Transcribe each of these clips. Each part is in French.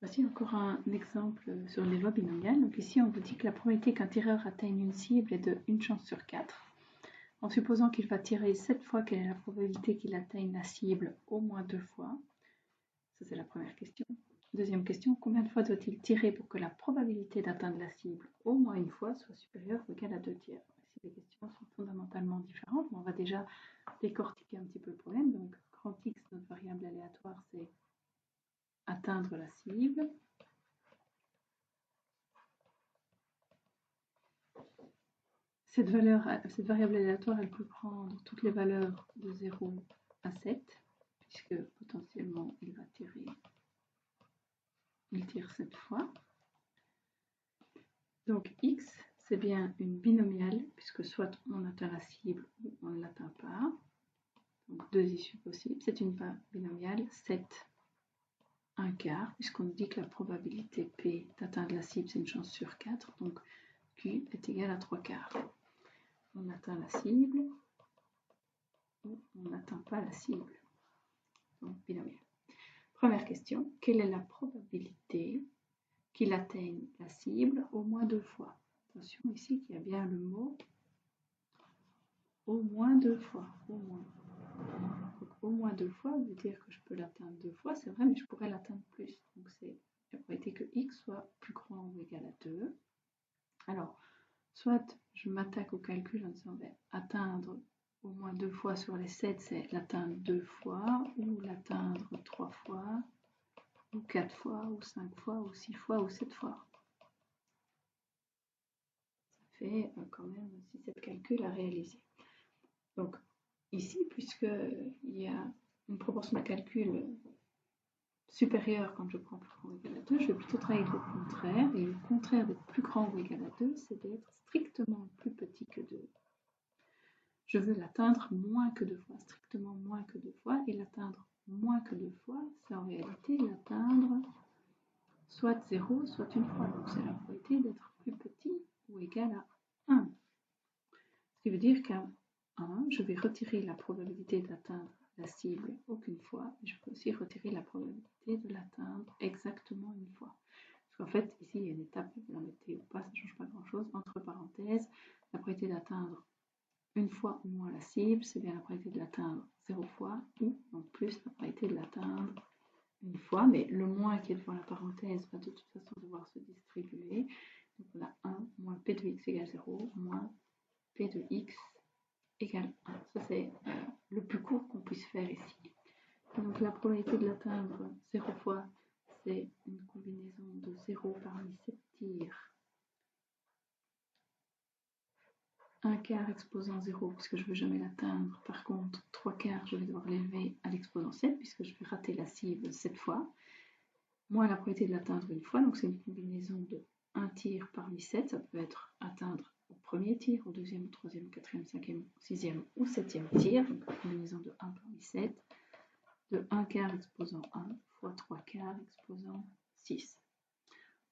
Voici encore un exemple sur les voies binomiales. Donc ici, on vous dit que la probabilité qu'un tireur atteigne une cible est de 1 chance sur 4. En supposant qu'il va tirer 7 fois, quelle est la probabilité qu'il atteigne la cible au moins 2 fois? Ça, c'est la première question. Deuxième question, combien de fois doit-il tirer pour que la probabilité d'atteindre la cible au moins une fois soit supérieure ou égale à 2 tiers? Ici, les questions sont fondamentalement différentes, mais on va déjà décortiquer un petit peu le problème. Donc, grand X, notre variable aléatoire, c'est atteindre la cible. Cette variable aléatoire, elle peut prendre toutes les valeurs de 0 à 7, puisque potentiellement il tire 7 fois. Donc x, c'est bien une binomiale, puisque soit on atteint la cible ou on ne l'atteint pas. Donc deux issues possibles. C'est une binomiale 7, 1 quart, puisqu'on dit que la probabilité P d'atteindre la cible, c'est une chance sur 4. Donc Q est égal à 3 quarts. On atteint la cible ou on n'atteint pas la cible. Donc binomial. Première question, quelle est la probabilité qu'il atteigne la cible au moins 2 fois? Attention ici qu'il y a bien le mot au moins 2 fois. Donc, au moins 2 fois veut dire que je peux l'atteindre 2 fois, c'est vrai, mais je pourrais l'atteindre plus. Donc c'est la probabilité que x soit plus grand ou égal à 2. Alors, soit je m'attaque au calcul en disant atteindre au moins 2 fois sur les 7, c'est l'atteindre 2 fois, ou l'atteindre 3 fois, ou 4 fois, ou 5 fois, ou 6 fois, ou 7 fois. Ça fait quand même 6-7 calculs à réaliser. Donc ici, puisqu'il y a une proportion de calcul supérieure quand je prends plus grand ou égal à 2, je vais plutôt travailler avec le contraire. Et le contraire d'être plus grand ou égal à 2, c'est d'être strictement plus petit que 2. Je veux l'atteindre moins que 2 fois, strictement moins que 2 fois. Et l'atteindre moins que 2 fois, c'est en réalité l'atteindre soit 0, soit une fois. Donc c'est la probabilité d'être plus petit ou égal à 1. Ce qui veut dire qu'à 1, je vais retirer la probabilité d'atteindre la cible aucune fois. Je peux aussi retirer la probabilité de l'atteindre exactement une fois. Parce qu'en fait, ici, il y a une étape, vous la mettez ou pas, ça ne change pas grand-chose. Entre parenthèses, la probabilité d'atteindre une fois ou moins la cible, c'est bien la probabilité de l'atteindre 0 fois, ou en plus la probabilité de l'atteindre une fois, mais le moins qui est devant la parenthèse va de toute façon devoir se distribuer. Donc on a 1 moins p de x égale 0, moins p de x égale 1. Ça c'est le plus court qu'on puisse faire ici. Et donc la probabilité de l'atteindre 0 fois, c'est une combinaison de 0 parmi 7 tirs. 1 quart exposant 0 puisque je ne veux jamais l'atteindre. Par contre, 3 quarts, je vais devoir l'élever à l'exposant 7 puisque je vais rater la cible 7 fois. Moins la probabilité de l'atteindre une fois, donc c'est une combinaison de 1 tir parmi 7. Ça peut être atteindre au premier tir, au deuxième, au troisième, au quatrième, cinquième, sixième ou septième tir. Donc une combinaison de 1 parmi 7. De 1 quart exposant 1 fois 3 quarts exposant 6.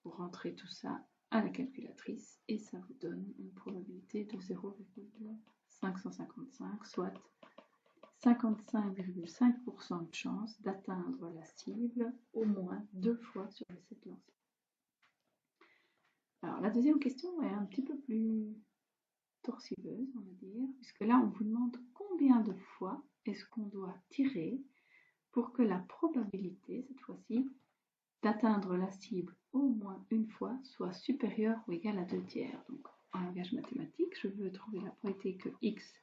Vous rentrez tout ça à la calculatrice et ça vous donne une probabilité de 0,555, soit 55,5% de chance d'atteindre la cible au moins 2 fois sur les 7 lancers. Alors la deuxième question est un petit peu plus torsiveuse, on va dire, puisque là on vous demande combien de fois est-ce qu'on doit tirer pour que la probabilité, cette fois-ci, d'atteindre la cible au moins une fois soit supérieure ou égale à 2 tiers. Donc en langage mathématique, je veux trouver la probabilité que x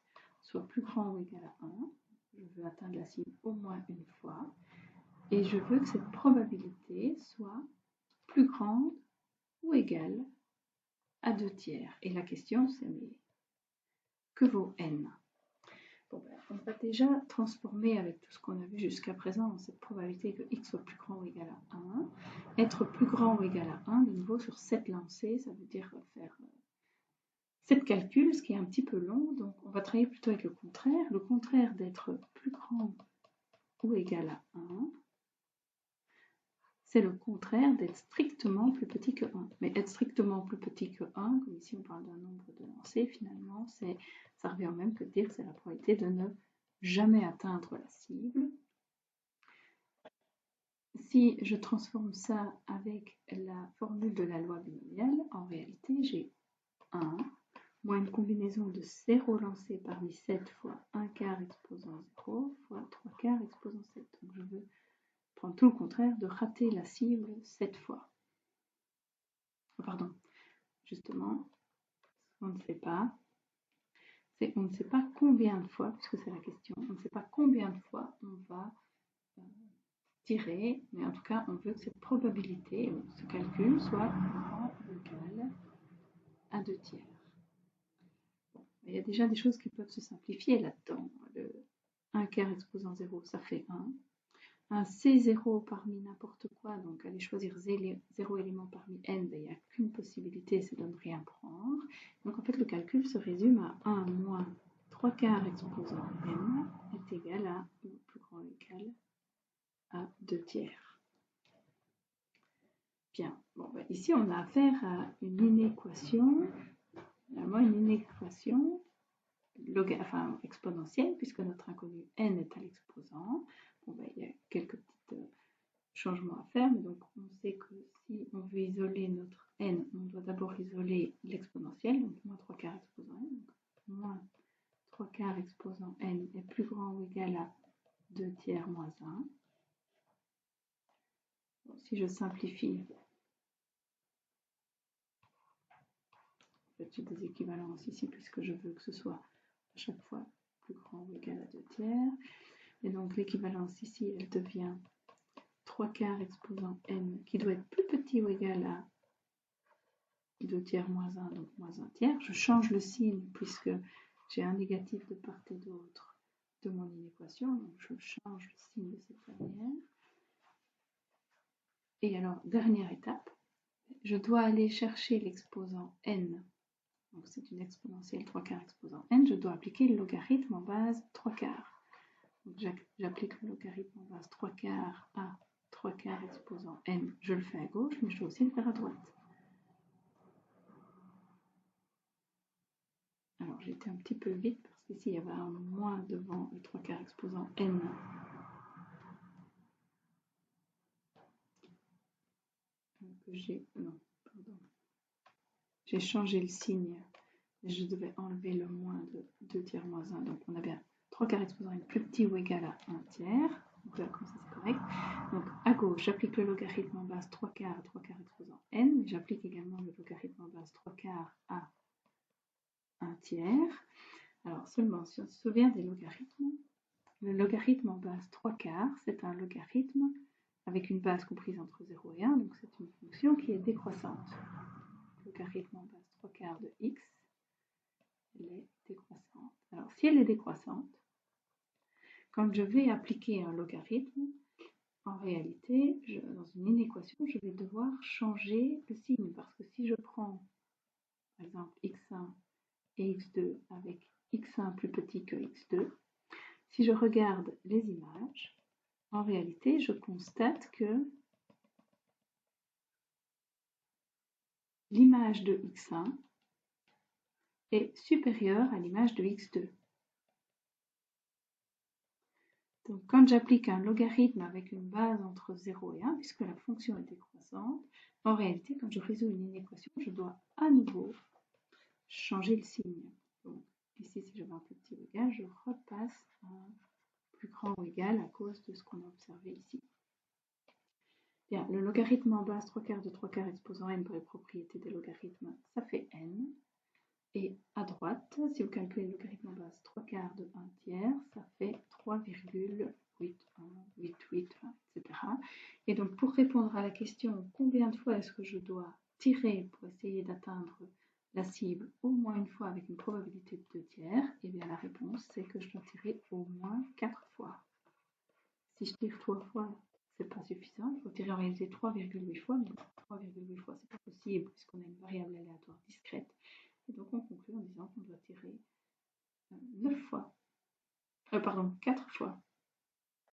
soit plus grand ou égal à 1. Je veux atteindre la cible au moins une fois. Et je veux que cette probabilité soit plus grande ou égale à 2 tiers. Et la question c'est mais que vaut n? Bon, on va déjà transformer avec tout ce qu'on a vu jusqu'à présent cette probabilité que x soit plus grand ou égal à 1. Être plus grand ou égal à 1, de nouveau sur 7 lancers, ça veut dire faire 7 calculs, ce qui est un petit peu long, donc on va travailler plutôt avec le contraire. Le contraire d'être plus grand ou égal à 1, c'est le contraire d'être strictement plus petit que 1. Mais être strictement plus petit que 1, comme ici on parle d'un nombre de lancers, finalement, ça revient au même que de dire que c'est la probabilité de ne jamais atteindre la cible. si je transforme ça avec la formule de la loi binomiale, en réalité, j'ai 1 moins une combinaison de 0 lancé parmi 7 fois 1 quart exposant 0 fois 3 quarts exposant 7. Donc je veux prendre tout le contraire de rater la cible 7 fois. Pardon, justement, on ne sait pas. On ne sait pas combien de fois, puisque c'est la question, on ne sait pas combien de fois on va tirer, mais en tout cas, on veut que cette probabilité, ce calcul, soit grand ou égal à 2 tiers. Bon, il y a déjà des choses qui peuvent se simplifier là-dedans. Le 1 quart exposant 0, ça fait 1. Un C0 parmi n'importe quoi, donc aller choisir 0 élément parmi n, ben, il n'y a qu'une possibilité, c'est de ne rien prendre. Donc en fait, le calcul se résume à 1 moins 3 quarts exposant n est égal à, ou plus grand ou égal à 2 tiers. Bien, bon, ben, ici on a affaire à une inéquation, finalement une inéquation exponentielle, puisque notre inconnu n est à l'exposant. Bon, ben, il y a quelques petites changements à faire, mais donc on sait que si on veut isoler notre n, on doit d'abord isoler l'exponentielle, donc moins 3 quarts exposant n, donc moins 3 quarts exposant n est plus grand ou égal à 2 tiers moins 1. Bon, si je simplifie, j'ai des équivalences ici puisque je veux que ce soit à chaque fois plus grand ou égal à 2 tiers. Et donc l'équivalence ici, elle devient 3 quarts exposant n qui doit être plus petit ou égal à 2 tiers moins 1, donc moins 1 tiers. Je change le signe puisque j'ai un négatif de part et d'autre de mon inéquation, donc je change le signe de cette manière. Et alors, dernière étape, je dois aller chercher l'exposant n. Donc c'est une exponentielle 3 quarts exposant n, je dois appliquer le logarithme en base 3 quarts. Donc j'applique le logarithme en base 3 quarts à 3 quarts exposant n. Je le fais à gauche, mais je dois aussi le faire à droite. Alors j'ai été un petit peu vite parce qu'ici il y avait un moins devant le 3 quarts exposant n. J'ai changé le signe. Je devais enlever le moins de 2 tiers moins 1. Donc on a bien 3 quarts exposant n plus petit ou égal à 1 tiers. Donc là, comme ça c'est correct. Donc à gauche, j'applique le logarithme en base 3 quarts à 3 quarts exposant n. J'applique également le logarithme en base 3 quarts à 1 tiers. Alors seulement, si on se souvient des logarithmes, le logarithme en base 3 quarts, c'est un logarithme avec une base comprise entre 0 et 1, donc c'est une fonction qui est décroissante. Logarithme en base 3 quarts de x, elle est décroissante. Alors si elle est décroissante, quand je vais appliquer un logarithme, en réalité, dans une inéquation, je vais devoir changer le signe, parce que si je prends, par exemple, x1 et x2 avec x1 plus petit que x2, si je regarde les images, en réalité, je constate que l'image de x1 est supérieure à l'image de x2. Donc, quand j'applique un logarithme avec une base entre 0 et 1, puisque la fonction est décroissante, en réalité, quand je résous une inéquation, je dois à nouveau changer le signe. Donc, ici, si je veux un plus petit ou égal, je repasse un plus grand ou égal à cause de ce qu'on a observé ici. Bien, le logarithme en base 3 quarts de 3 quarts exposant n pour les propriétés des logarithmes, ça fait n. Et à droite, si vous calculez le logarithme en base 3 quarts de 1 tiers, ça fait 3,8188, etc. Et donc pour répondre à la question combien de fois est-ce que je dois tirer pour essayer d'atteindre la cible au moins une fois avec une probabilité de 2 tiers, et bien la réponse c'est que je dois tirer au moins 4 fois. Si je tire 3 fois, c'est pas suffisant, il faut tirer en réalité 3,8 fois, mais 3,8 fois c'est pas possible puisqu'on a une variable aléatoire discrète. Et donc on conclut en disant qu'on doit tirer 4 fois.